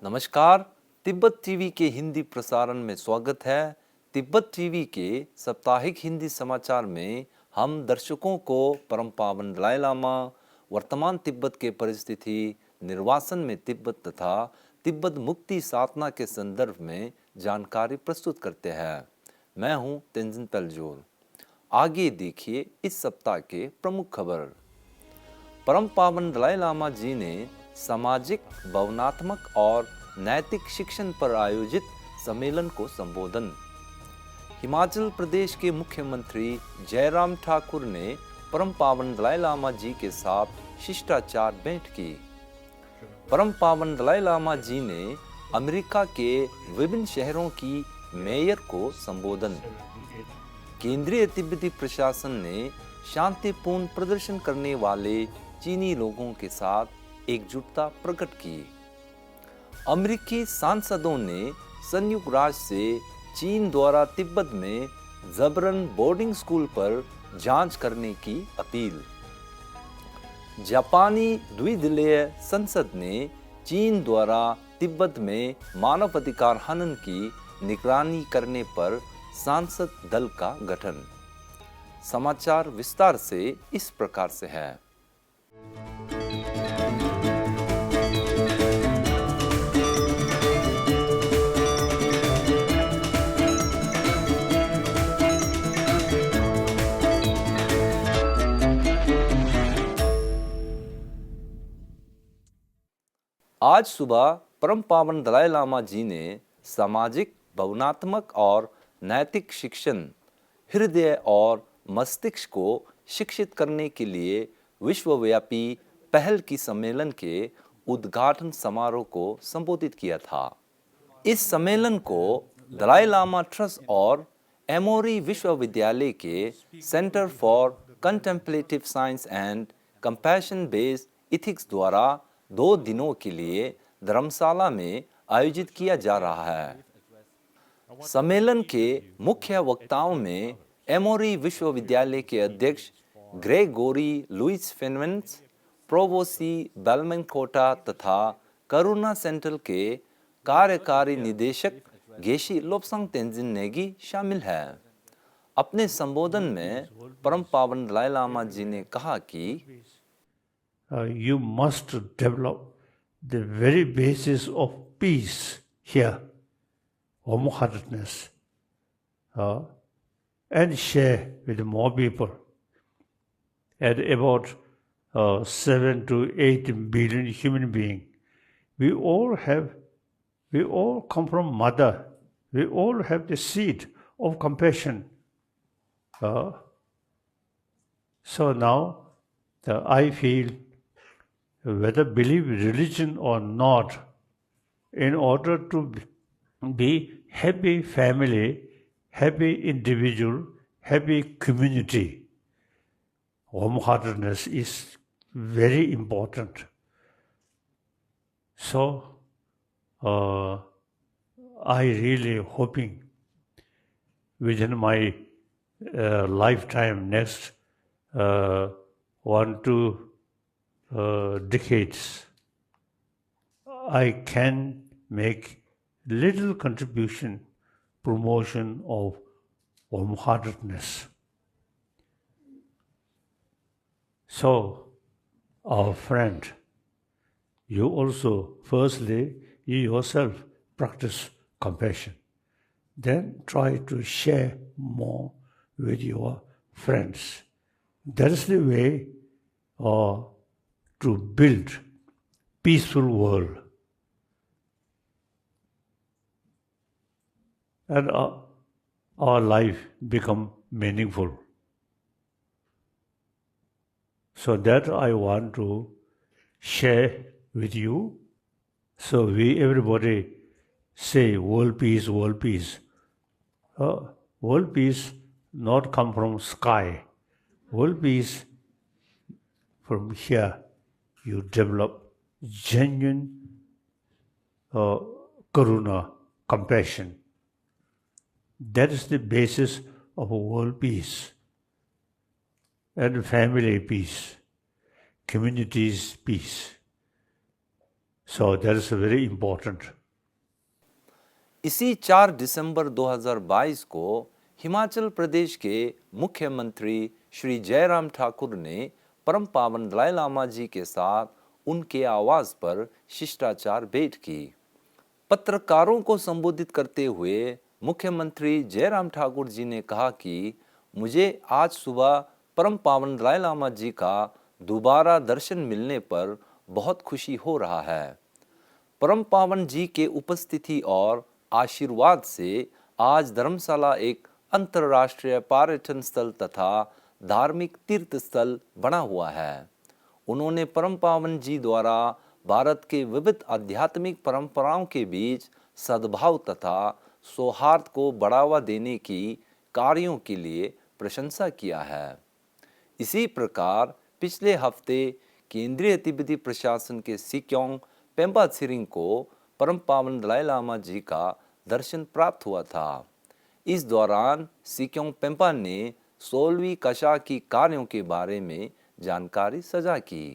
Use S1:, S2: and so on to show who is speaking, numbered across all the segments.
S1: नमस्कार। तिब्बत टीवी के हिंदी प्रसारण में स्वागत है। तिब्बत टीवी के साप्ताहिक हिंदी समाचार में हम दर्शकों को परम पावन दलाई लामा, वर्तमान तिब्बत के परिस्थिति, निर्वासन में तिब्बत तथा तिब्बत मुक्ति साधना के संदर्भ में जानकारी प्रस्तुत करते हैं। मैं हूं तेंजिन पेलजोर। आगे देखिए इस सप्ताह के प्रमुख खबर। परम पावन दलाई लामा जी ने सामाजिक, भावनात्मक और नैतिक शिक्षण पर आयोजित सम्मेलन को संबोधन। हिमाचल प्रदेश के मुख्यमंत्री जयराम ठाकुर ने परम पावन दलाई लामा जी के साथ शिष्टाचार भेंट की। परम पावन दलाई लामा जी ने अमेरिका के विभिन्न शहरों की मेयर को संबोधन। केंद्रीय तिब्बती प्रशासन ने शांतिपूर्ण प्रदर्शन करने वाले चीनी लोगों के साथ एकजुटता प्रकट की। अमेरिकी सांसदों ने संयुक्त राष्ट्र से चीन द्वारा तिब्बत में जबरन बोर्डिंग स्कूल पर जांच करने की अपील। जापानी द्विदलीय संसद ने चीन द्वारा तिब्बत में मानवाधिकार हनन की निगरानी करने पर सांसद दल का गठन। समाचार विस्तार से इस प्रकार से है। आज सुबह परम पावन दलाई लामा जी ने सामाजिक, भावनात्मक और नैतिक शिक्षण, हृदय और मस्तिष्क को शिक्षित करने के लिए विश्वव्यापी पहल की सम्मेलन के उद्घाटन समारोह को संबोधित किया था। इस सम्मेलन को दलाई लामा ट्रस्ट और एमोरी विश्वविद्यालय के centre for contemplative science and compassion based ethics द्वारा 2 दिनों के लिए धर्मशाला में आयोजित किया जा रहा है। सम्मेलन के मुख्य वक्ताओं में एमोरी विश्वविद्यालय के अध्यक्ष ग्रेगोरी लुइस फेनवेंस, प्रोवोसी बेलमेंकोटा तथा करुणा सेंट्रल के कार्यकारी निदेशक गेशी लोब्सांग तेंजिन नेगी शामिल है। अपने संबोधन में परम पावन दलाई लामा जी ने कहा कि
S2: you must develop the very basis of peace here, warm-heartedness, and share with more people. At about 7 to 8 billion human beings, we all come from mother. We all have the seed of compassion. So now I feel, whether believe religion or not, in order to be happy family, happy individual, happy community, warm-heartedness is very important. So I really hoping within my lifetime, next 1 to decades, I can make little contribution, promotion of warm-heartedness. So, our friend, you also, firstly, you yourself practice compassion. Then try to share more with your friends. That is the way to build peaceful world. And our life become meaningful. So that I want to share with you. So everybody say world peace, world peace. World peace not come from sky. World peace from here. You develop genuine karuna, compassion. That is the basis of a world peace and family peace, communities peace. So that is very important.
S1: इसी 4 दिसंबर 2022 को हिमाचल प्रदेश के मुख्यमंत्री श्री जयराम ठाकुर ने परम पावन दलाई लामा जी के साथ उनके आवास पर शिष्टाचार भेंट की। पत्रकारों को संबोधित करते हुए मुख्यमंत्री जयराम ठाकुर जी ने कहा कि मुझे आज सुबह परम पावन दलाई लामा जी का दोबारा दर्शन मिलने पर बहुत खुशी हो रहा है। परम पावन जी के उपस्थिति और आशीर्वाद से आज धर्मशाला एक अंतर्राष्ट्रीय पर्यटन स्थल तथा धार्मिक तीर्थ स्थल बना हुआ है। उन्होंने परम पावन जी द्वारा भारत के विविध आध्यात्मिक परंपराओं के बीच सद्भाव तथा सौहार्द को बढ़ावा देने की कार्यों के लिए प्रशंसा किया है। इसी प्रकार पिछले हफ्ते केंद्रीय तिब्बती प्रशासन के सिक्योंग पेम्पा त्सिरिंग को परम पावन दलाई लामा जी का दर्शन प्राप्त हुआ था। इस दौरान सिक्योंग पेम्पा ने 16वीं कक्षा की कार्यों के बारे में जानकारी साझा की।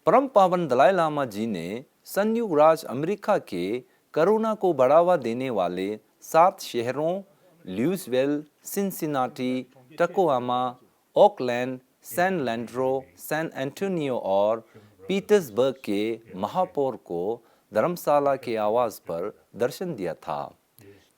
S1: परम पावन दलाई लामा जी ने संयुक्त राज्य अमेरिका के कोरोना को बढ़ावा देने वाले 7 शहरों Louisville, Cincinnati, Tacoma, Oakland, San Leandro, San Antonio और पीटर्सबर्ग के महापौर को धर्मशाला के आवास पर दर्शन दिया था।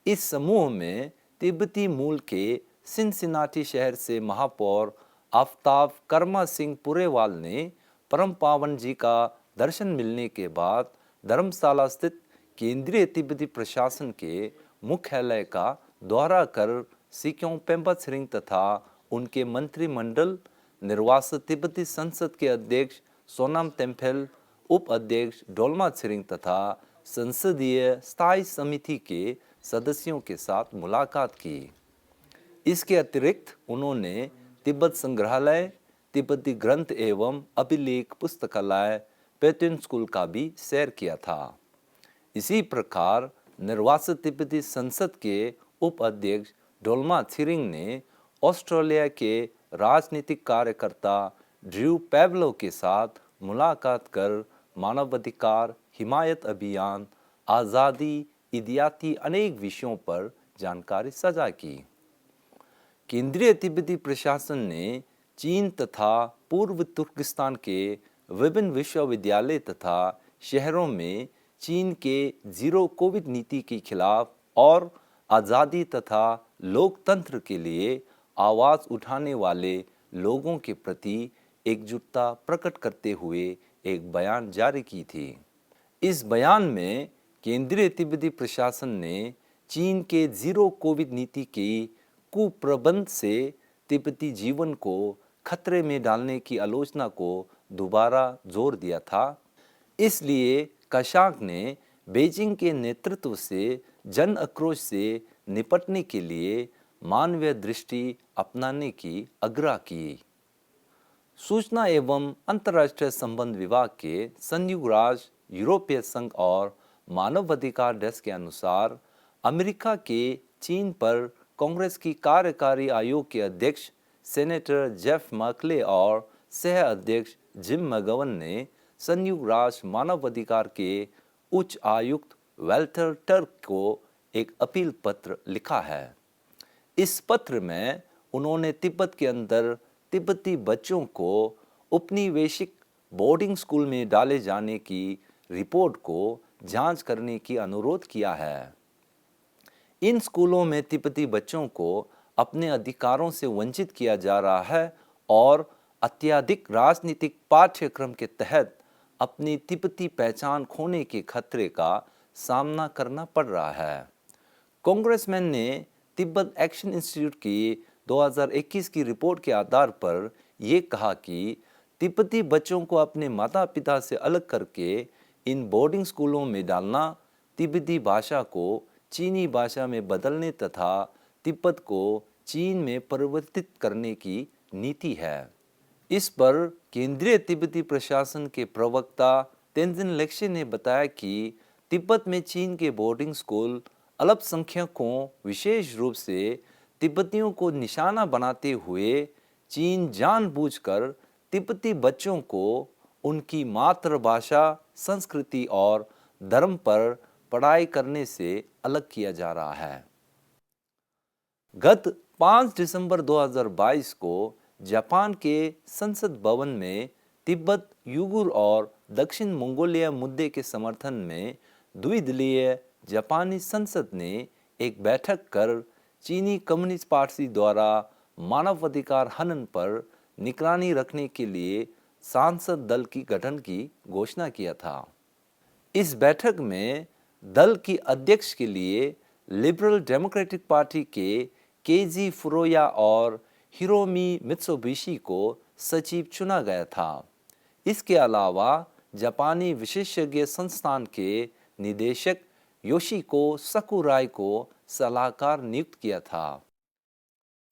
S1: इस समूह में तिब्बती मूल के सिनसिनाटी शहर से महापौर आफ्ताब कर्मा सिंह पुरेवाल ने परम पावन जी का दर्शन मिलने के बाद धर्मशाला स्थित केंद्रीय तिब्बती प्रशासन के मुख्यालय का दौरा कर सिक्योंग पेम्पा त्सिरिंग तथा उनके मंत्रिमंडल, निर्वासित तिब्बती संसद के अध्यक्ष सोनाम तेम्पेल, उप अध्यक्ष डोल्मा त्सिरिंग तथा संसदीय स्थायी समिति के सदस्यों के साथ मुलाकात की। इसके अतिरिक्त उन्होंने तिब्बत संग्रहालय, तिब्बती ग्रंथ एवं अभिलेख पुस्तकालय, पैटर्न स्कूल का भी सैर किया था। इसी प्रकार निर्वासित तिब्बती संसद के उप अध्यक्ष डोल्मा त्सिरिंग ने ऑस्ट्रेलिया के राजनीतिक कार्यकर्ता ड्रू पैवलो के साथ मुलाकात कर मानवाधिकार, हिमायत अभियान, आज़ादी इत्यादि अनेक विषयों पर जानकारी साझा की। केंद्रीय तिब्बती प्रशासन ने चीन तथा पूर्व तुर्किस्तान के विभिन्न विश्वविद्यालय तथा शहरों में चीन के जीरो कोविड नीति के खिलाफ और आज़ादी तथा लोकतंत्र के लिए आवाज़ उठाने वाले लोगों के प्रति एकजुटता प्रकट करते हुए एक बयान जारी की थी। इस बयान में केंद्रीय तिब्बती प्रशासन ने चीन के जीरो कोविड नीति के कुप्रबंध से तिब्बती जीवन को खतरे में डालने की आलोचना को दोबारा जोर दिया था। इसलिए कशाक ने बीजिंग के नेतृत्व से जन आक्रोश से निपटने के लिए मानवीय दृष्टि अपनाने की आग्रह की। सूचना एवं अंतर्राष्ट्रीय संबंध विभाग के संयुक्त राज्य, यूरोपीय संघ और मानवाधिकार डेस्क के अनुसार अमेरिका के चीन पर कांग्रेस की कार्यकारी आयोग के अध्यक्ष सेनेटर जेफ मैकले और सह अध्यक्ष जिम मैगोवन ने संयुक्त राष्ट्र मानवाधिकार के उच्च आयुक्त वेल्टर टर्क को एक अपील पत्र लिखा है। इस पत्र में उन्होंने तिब्बत के अंदर तिब्बती बच्चों को उपनिवेशिक बोर्डिंग स्कूल में डाले जाने की रिपोर्ट को जांच करने की अनुरोध किया है। इन स्कूलों में तिब्बती बच्चों को अपने अधिकारों से वंचित किया जा रहा है और अत्यधिक राजनीतिक पाठ्यक्रम के तहत अपनी तिब्बती पहचान खोने के खतरे का सामना करना पड़ रहा है। कांग्रेसमैन ने तिब्बत एक्शन इंस्टीट्यूट की 2021 की रिपोर्ट के आधार पर ये कहा कि तिब्बती बच्चों को अपने माता पिता से अलग करके इन बोर्डिंग स्कूलों में डालना तिब्बती भाषा को चीनी भाषा में बदलने तथा तिब्बत को चीन में परिवर्तित करने की नीति है। इस पर केंद्रीय तिब्बती प्रशासन के प्रवक्ता तेंजिन लेक्शे ने बताया कि तिब्बत में चीन के बोर्डिंग स्कूल अल्पसंख्यकों, विशेष रूप से तिब्बतियों को निशाना बनाते हुए चीन जानबूझकर तिब्बती बच्चों को उनकी मातृभाषा संस्कृति और धर्म पर पढ़ाई करने से अलग किया जा रहा है। गत 5 दिसंबर 2022 को जापान के संसद भवन में तिब्बत, उइगुर और दक्षिण मंगोलिया मुद्दे के समर्थन में द्विदलीय जापानी संसद ने एक बैठक कर चीनी कम्युनिस्ट पार्टी द्वारा मानवाधिकार हनन पर निगरानी रखने के लिए सांसद दल की गठन की घोषणा किया था। इस बैठक में दल की अध्यक्ष के लिए लिबरल डेमोक्रेटिक पार्टी के केजी फुरोया और हिरोमी मित्सुबिशी को सचिव चुना गया था। इसके अलावा जापानी विशेषज्ञ संस्थान के निदेशक योशिको सकुराई को सलाहकार नियुक्त किया था।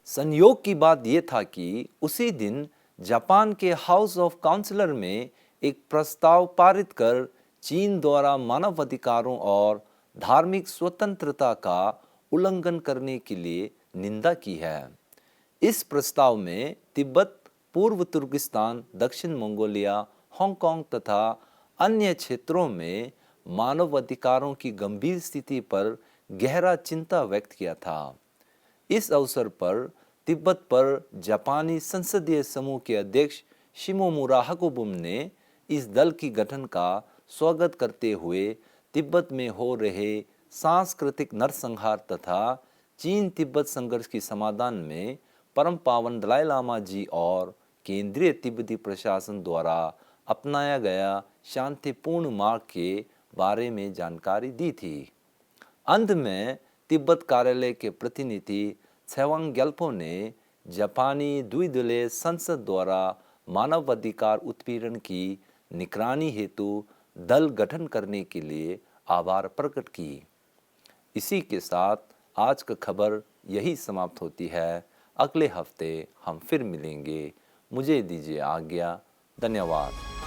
S1: संयोग की बात यह था कि उसी दिन जापान के हाउस ऑफ काउंसिलर में एक प्रस्ताव पारित कर चीन द्वारा मानवाधिकारों और धार्मिक स्वतंत्रता का उल्लंघन करने के लिए निंदा की है। इस प्रस्ताव में तिब्बत, पूर्व तुर्किस्तान, दक्षिण मंगोलिया, हांगकांग तथा अन्य क्षेत्रों में मानवाधिकारों की गंभीर स्थिति पर गहरा चिंता व्यक्त किया था। इस अवसर पर तिब्बत पर जापानी संसदीय समूह के अध्यक्ष शिमोमुरा हाकुबुम ने इस दल की गठन का स्वागत करते हुए तिब्बत में हो रहे सांस्कृतिक नरसंहार तथा चीन तिब्बत संघर्ष की समाधान में परम पावन दलाई लामा जी और केंद्रीय तिब्बती प्रशासन द्वारा अपनाया गया शांतिपूर्ण मार्ग के बारे में जानकारी दी थी। अंत में तिब्बत कार्यालय के प्रतिनिधि छेवांग ग्याल्पो ने जापानी द्विदलीय संसद द्वारा मानवाधिकार उत्पीड़न की निगरानी हेतु दल गठन करने के लिए आभार प्रकट की। इसी के साथ आज का खबर यही समाप्त होती है। अगले हफ्ते हम फिर मिलेंगे। मुझे दीजिए आज्ञा। धन्यवाद।